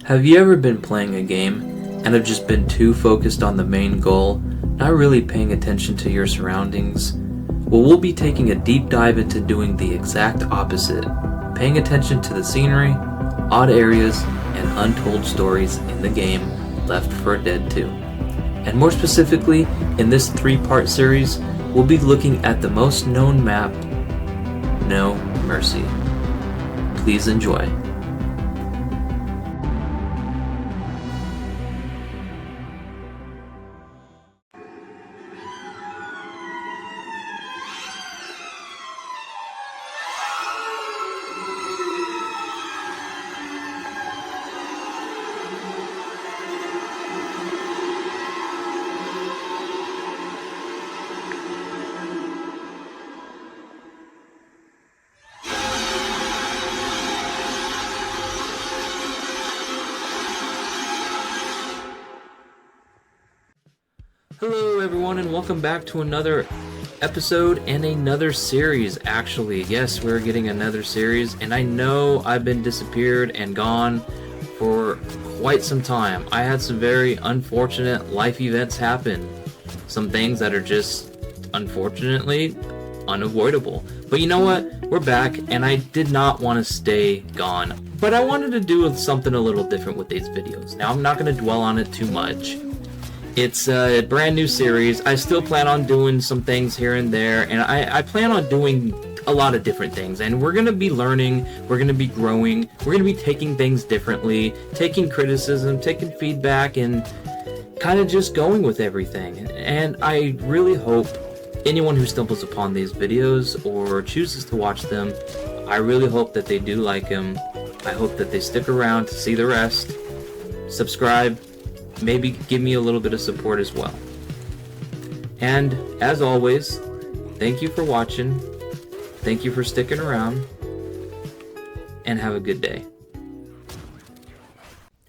Have you ever been playing a game and have just been too focused on the main goal, not really paying attention to your surroundings? Well, we'll be taking a deep dive into doing the exact opposite, paying attention to the scenery, odd areas, and untold stories in the game Left 4 Dead 2. And more specifically, in this 3-part series, we'll be looking at the most known map, No Mercy. Please enjoy. Hello everyone and welcome back to another episode and another series. Actually, yes, we're getting another series, and I know I've been disappeared and gone for quite some time. I had some very unfortunate life events happen. Some things that are just unfortunately unavoidable. But you know what? We're back, and I did not want to stay gone. But I wanted to do something a little different with these videos. Now, I'm not going to dwell on it too much. It's a brand new series. I still plan on doing some things here and there, and I plan on doing a lot of different things, and we're going to be learning, we're going to be growing, we're going to be taking things differently, taking criticism, taking feedback, and kind of just going with everything. And I really hope anyone who stumbles upon these videos or chooses to watch them, I really hope that they do like them. I hope that they stick around to see the rest. Subscribe. Maybe give me a little bit of support as well. And as always, thank you for watching. Thank you for sticking around. And have a good day.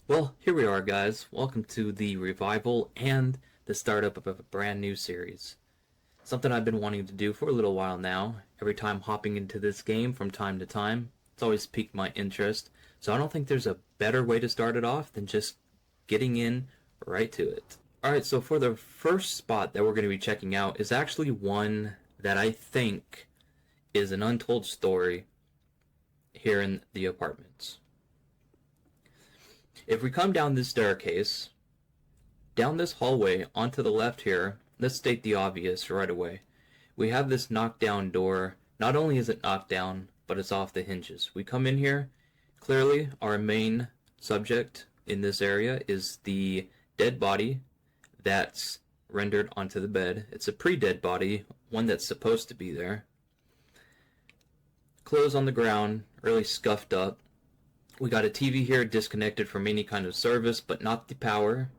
Well, here we are, guys. Welcome to the revival and the startup of a brand new series. Something I've been wanting to do for a little while now. Every time hopping into this game from time to time, it's always piqued my interest. So I don't think there's a better way to start it off than just getting in right to it. Alright, so for the first spot that we're going to be checking out is actually one that I think is an untold story here in the apartments. If we come down this staircase, down this hallway, onto the left here, let's state the obvious right away. We have this knockdown door. Not only is it knocked down, but it's off the hinges. We come in here, clearly our main subject in this area is the dead body that's rendered onto the bed. It's a pre-dead body, one that's supposed to be there. Clothes on the ground, really scuffed up. We got a TV here disconnected from any kind of service, but not the power.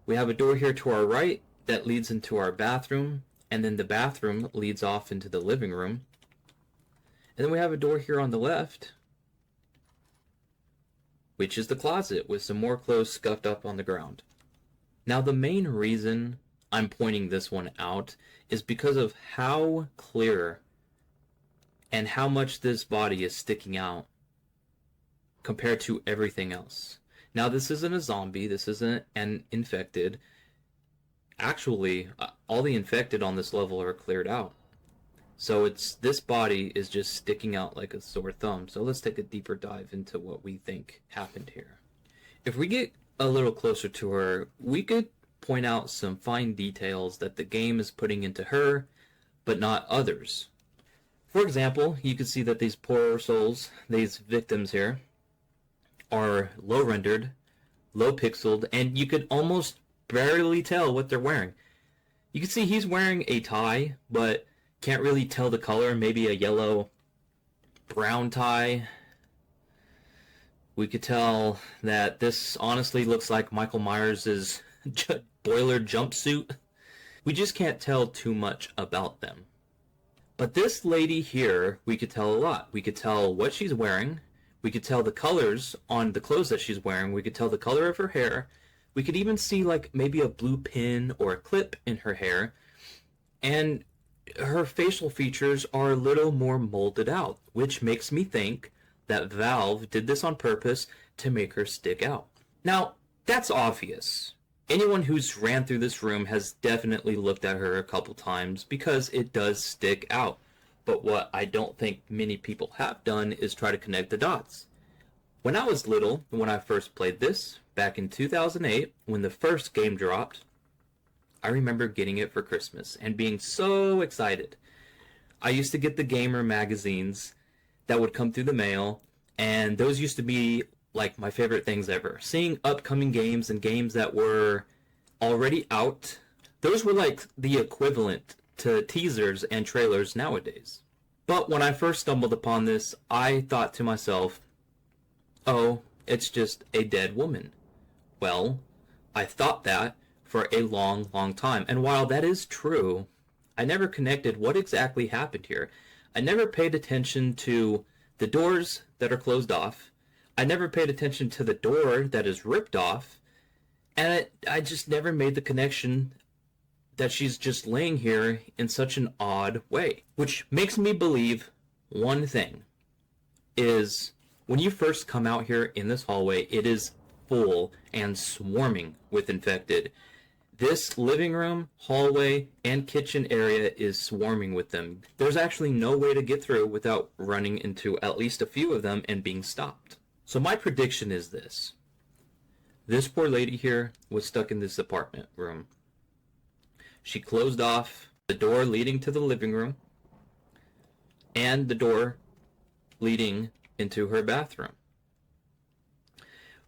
We have a door here to our right that leads into our bathroom, and then the bathroom leads off into the living room. And then we have a door here on the left, which is the closet with some more clothes scuffed up on the ground. Now, the main reason I'm pointing this one out is because of how clear and how much this body is sticking out compared to everything else. Now, this isn't a zombie, this isn't an infected. Actually, all the infected on this level are cleared out. So this body is just sticking out like a sore thumb. So let's take a deeper dive into what we think happened here. If we get a little closer to her, we could point out some fine details that the game is putting into her, but not others. For example, you can see that these poor souls, these victims here, are low rendered, low pixeled, and you could almost barely tell what they're wearing. You can see he's wearing a tie, but can't really tell the color. Maybe a yellow brown tie. We could tell that this honestly looks like Michael Myers' boiler jumpsuit. We just can't tell too much about them. But this lady here, we could tell a lot. We could tell what she's wearing. We could tell the colors on the clothes that she's wearing. We could tell the color of her hair. We could even see like maybe a blue pin or a clip in her hair. And her facial features are a little more molded out, which makes me think that Valve did this on purpose to make her stick out. Now, that's obvious. Anyone who's ran through this room has definitely looked at her a couple times because it does stick out. But what I don't think many people have done is try to connect the dots. When I was little, when I first played this, back in 2008, when the first game dropped, I remember getting it for Christmas and being so excited. I used to get the gamer magazines that would come through the mail, and those used to be like my favorite things ever. Seeing upcoming games and games that were already out, those were like the equivalent to teasers and trailers nowadays. But when I first stumbled upon this, I thought to myself, oh, it's just a dead woman. Well, I thought that for a long, long time. And while that is true, I never connected what exactly happened here. I never paid attention to the doors that are closed off. I never paid attention to the door that is ripped off. And I just never made the connection that she's just laying here in such an odd way. Which makes me believe one thing is when you first come out here in this hallway, it is full and swarming with infected. This living room, hallway, and kitchen area is swarming with them. There's actually no way to get through without running into at least a few of them and being stopped. So my prediction is this. This poor lady here was stuck in this apartment room. She closed off the door leading to the living room and the door leading into her bathroom.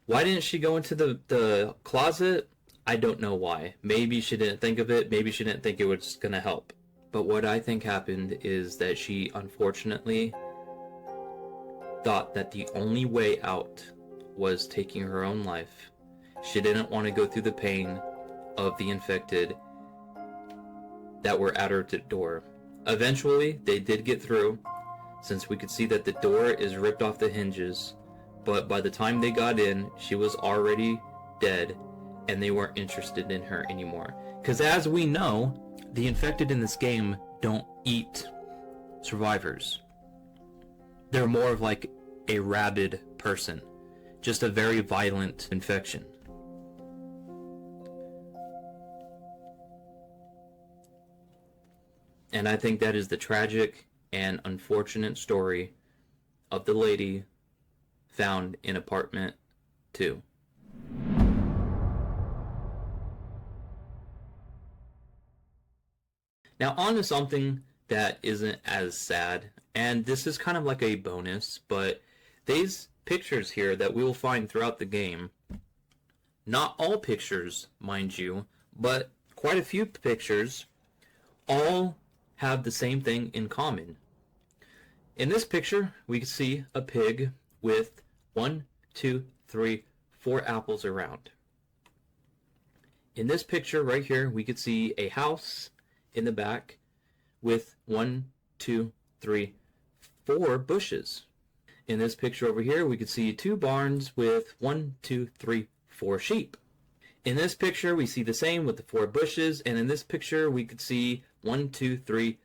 Why didn't she go into the closet? I don't know why. Maybe she didn't think of it. Maybe she didn't think it was going to help. But what I think happened is that she unfortunately thought that the only way out was taking her own life. She didn't want to go through the pain of the infected that were at her door. Eventually, they did get through, since we could see that the door is ripped off the hinges. But by the time they got in, she was already dead, and they weren't interested in her anymore. Because as we know, the infected in this game don't eat survivors. They're more of like a rabid person. Just a very violent infection. And I think that is the tragic and unfortunate story of the lady found in apartment 2. Now on to something that isn't as sad, and this is kind of like a bonus, but these pictures here that we will find throughout the game, not all pictures, mind you, but quite a few pictures, all have the same thing in common. In this picture, we can see a pig with 1, 2, 3, 4 apples around. In this picture right here, we could see a house in the back with 1, 2, 3, 4 bushes. In this picture over here, we could see 2 barns with 1, 2, 3, 4 sheep. In this picture, we see the same with the 4 bushes, and in this picture, we could see 1, 2, 3,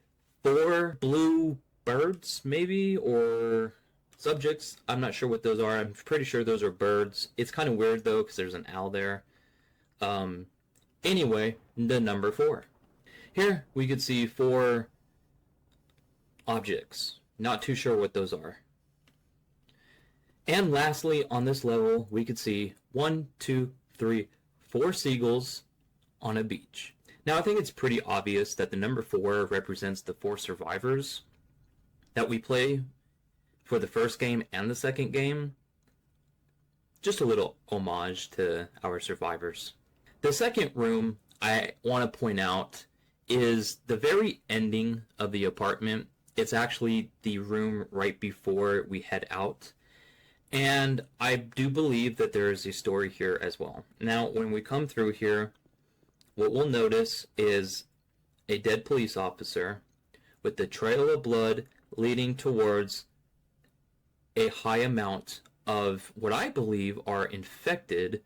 4 blue birds, maybe, or subjects. I'm not sure what those are. I'm pretty sure those are birds. It's kind of weird, though, because there's an owl there. Anyway, the number 4. Here, we could see 4 objects. Not too sure what those are. And lastly, on this level, we could see 1, 2, 3, 4 seagulls on a beach. Now, I think it's pretty obvious that the number 4 represents the 4 survivors that we play for the first game and the second game. Just a little homage to our survivors. The second room I want to point out is the very ending of the apartment. It's actually the room right before we head out. And I do believe that there is a story here as well. Now, when we come through here, what we'll notice is a dead police officer with the trail of blood leading towards a high amount of what I believe are infected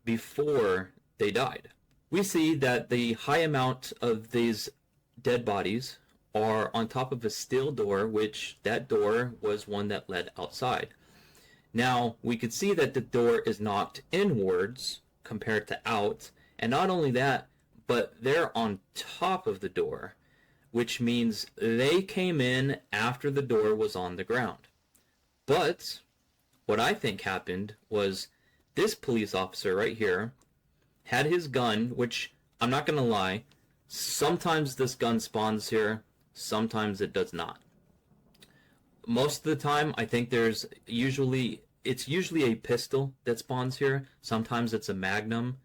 before they died. We see that the high amount of these dead bodies are on top of a steel door, which that door was one that led outside. Now, we could see that the door is knocked inwards compared to out, and not only that, but they're on top of the door, which means they came in after the door was on the ground. But what I think happened was this police officer right here had his gun, which I'm not going to lie, sometimes this gun spawns here, sometimes it does not. Most of the time, I think it's usually a pistol that spawns here. Sometimes it's a magnum,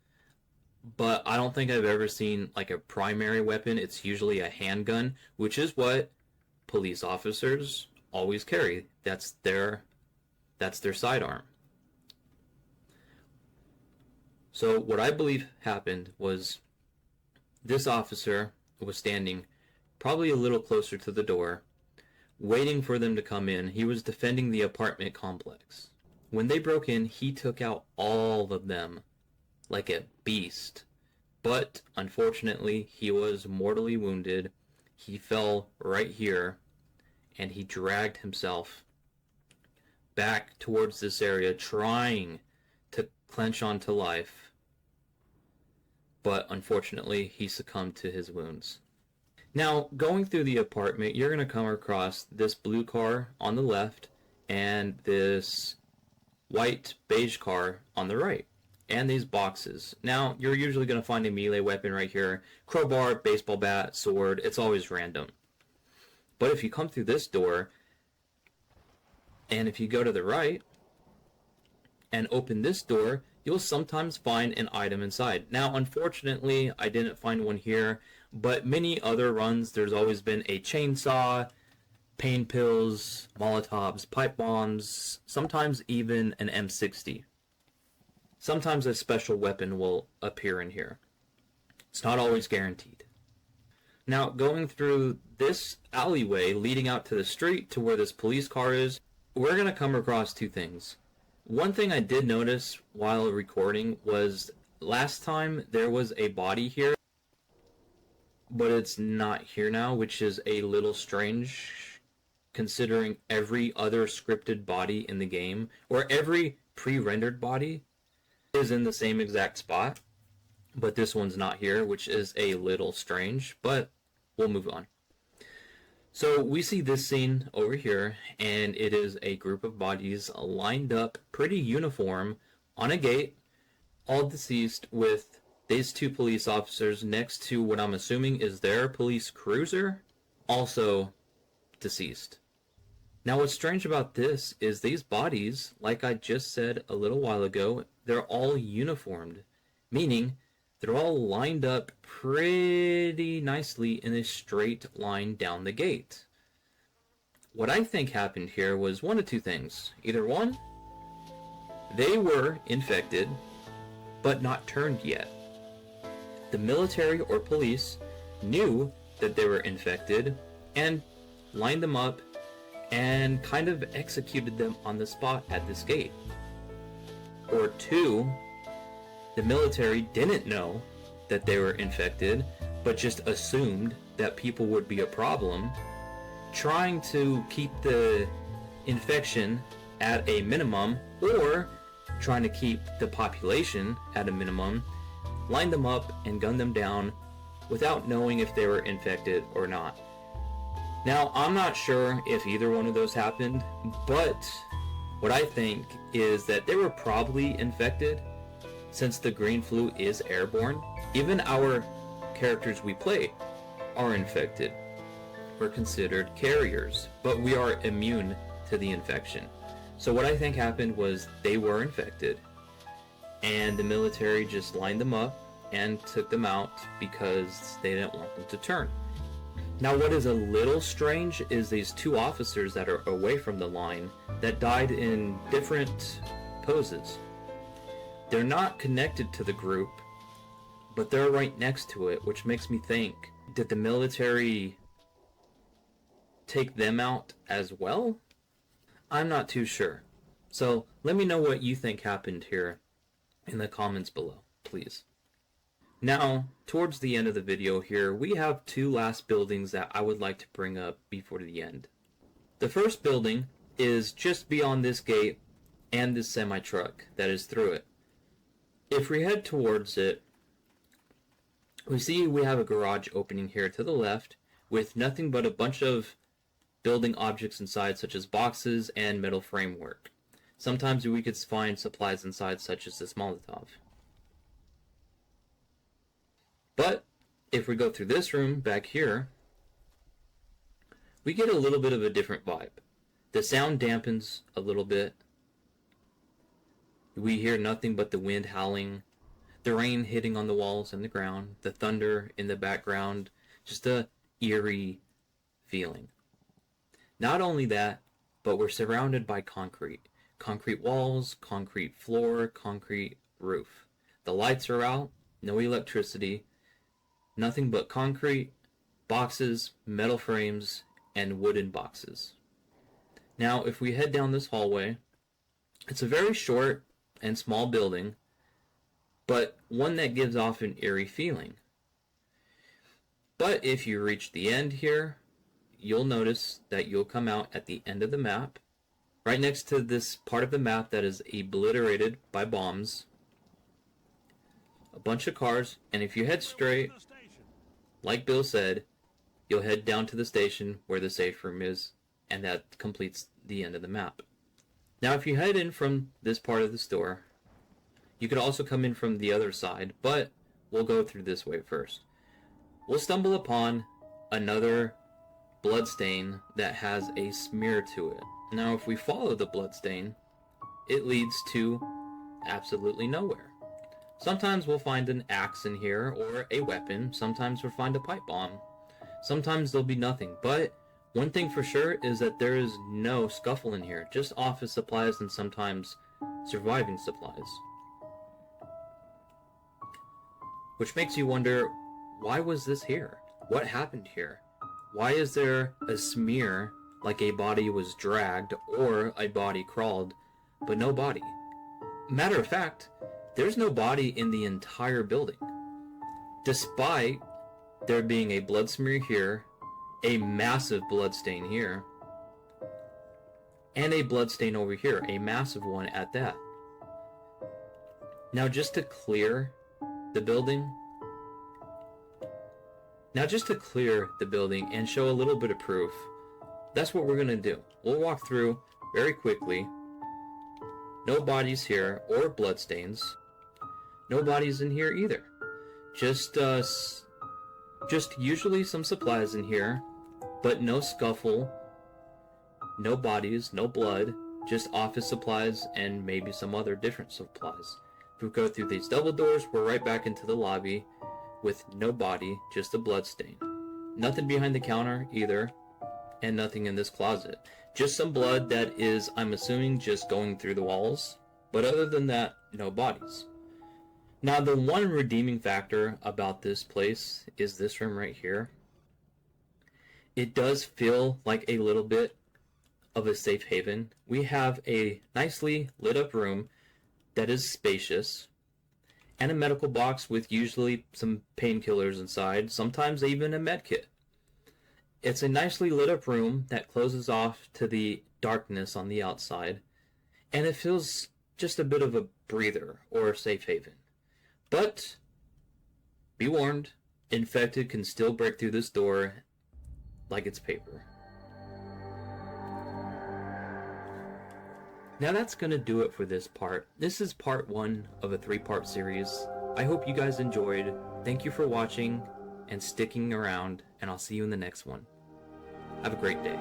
but I don't think I've ever seen like a primary weapon. It's usually a handgun, which is what police officers always carry. That's their sidearm. So what I believe happened was this officer was standing probably a little closer to the door, waiting for them to come in. He was defending the apartment complex. When they broke in, he took out all of them like a beast. But unfortunately, he was mortally wounded. He fell right here, and he dragged himself back towards this area, trying to clench onto life. But unfortunately, he succumbed to his wounds. Now, going through the apartment, you're going to come across this blue car on the left and this white beige car on the right, and these boxes. Now, you're usually going to find a melee weapon right here. Crowbar, baseball bat, sword. It's always random. But if you come through this door, and if you go to the right and open this door, you'll sometimes find an item inside. Now, unfortunately, I didn't find one here, but many other runs, there's always been a chainsaw, pain pills, Molotovs, pipe bombs, sometimes even an M60. Sometimes a special weapon will appear in here. It's not always guaranteed. Now, going through this alleyway leading out to the street to where this police car is, we're going to come across two things. One thing I did notice while recording was last time there was a body here, but it's not here now, which is a little strange considering every other scripted body in the game, or every pre-rendered body is in the same exact spot, but this one's not here, which is a little strange, but we'll move on. So we see this scene over here, and it is a group of bodies lined up pretty uniform on a gate, all deceased, with these two police officers next to what I'm assuming is their police cruiser, also deceased. Now what's strange about this is these bodies, like I just said a little while ago, they're all uniformed, meaning they're all lined up pretty nicely in a straight line down the gate. What I think happened here was one of two things. Either one, they were infected, but not turned yet. The military or police knew that they were infected and lined them up and kind of executed them on the spot at this gate. Or two, the military didn't know that they were infected, but just assumed that people would be a problem, trying to keep the infection at a minimum, or trying to keep the population at a minimum, lined them up and gunned them down without knowing if they were infected or not. Now, I'm not sure if either one of those happened, but what I think is that they were probably infected, since the green flu is airborne. Even our characters we play are infected. We're considered carriers, but we are immune to the infection. So what I think happened was they were infected, and the military just lined them up and took them out because they didn't want them to turn. Now what is a little strange is these two officers that are away from the line that died in different poses. They're not connected to the group, but they're right next to it, which makes me think, did the military take them out as well? I'm not too sure. So let me know what you think happened here in the comments below, please. Now, towards the end of the video here, we have two last buildings that I would like to bring up before the end. The first building is just beyond this gate and this semi-truck that is through it. If we head towards it, we see we have a garage opening here to the left with nothing but a bunch of building objects inside, such as boxes and metal framework. Sometimes we could find supplies inside, such as this Molotov. But if we go through this room back here, we get a little bit of a different vibe. The sound dampens a little bit. We hear nothing but the wind howling, the rain hitting on the walls and the ground, the thunder in the background, just a eerie feeling. Not only that, but we're surrounded by concrete. Concrete walls, concrete floor, concrete roof. The lights are out, no electricity, nothing but concrete, boxes, metal frames, and wooden boxes. Now, if we head down this hallway, it's a very short and small building, but one that gives off an eerie feeling. But if you reach the end here, you'll notice that you'll come out at the end of the map, right next to this part of the map that is obliterated by bombs, a bunch of cars, and if you head straight, like Bill said, you'll head down to the station where the safe room is, and that completes the end of the map. Now, if you head in from this part of the store, you could also come in from the other side, but we'll go through this way first. We'll stumble upon another bloodstain that has a smear to it. Now, if we follow the bloodstain, it leads to absolutely nowhere. Sometimes we'll find an axe in here or a weapon. Sometimes we'll find a pipe bomb. Sometimes there'll be nothing. But one thing for sure is that there is no scuffle in here. Just office supplies and sometimes surviving supplies. Which makes you wonder, why was this here? What happened here? Why is there a smear like a body was dragged or a body crawled, but no body? Matter of fact, there's no body in the entire building. Despite there being a blood smear here, a massive blood stain here, and a blood stain over here, a massive one at that. Now just to clear the building and show a little bit of proof, that's what we're going to do. We'll walk through very quickly. No bodies here or bloodstains. No bodies in here either. Just usually some supplies in here, but no scuffle, no bodies, no blood, just office supplies and maybe some other different supplies. If we go through these double doors, we're right back into the lobby with no body, just a blood stain. Nothing behind the counter either, and nothing in this closet. Just some blood that is, I'm assuming, just going through the walls, but other than that, no bodies. Now, the one redeeming factor about this place is this room right here. It does feel like a little bit of a safe haven. We have a nicely lit up room that is spacious, and a medical box with usually some painkillers inside, sometimes even a med kit. It's a nicely lit up room that closes off to the darkness on the outside, and it feels just a bit of a breather or a safe haven. But be warned, infected can still break through this door like it's paper. Now that's going to do it for this part. This is part 1 of a 3-part series. I hope you guys enjoyed. Thank you for watching and sticking around, and I'll see you in the next one. Have a great day.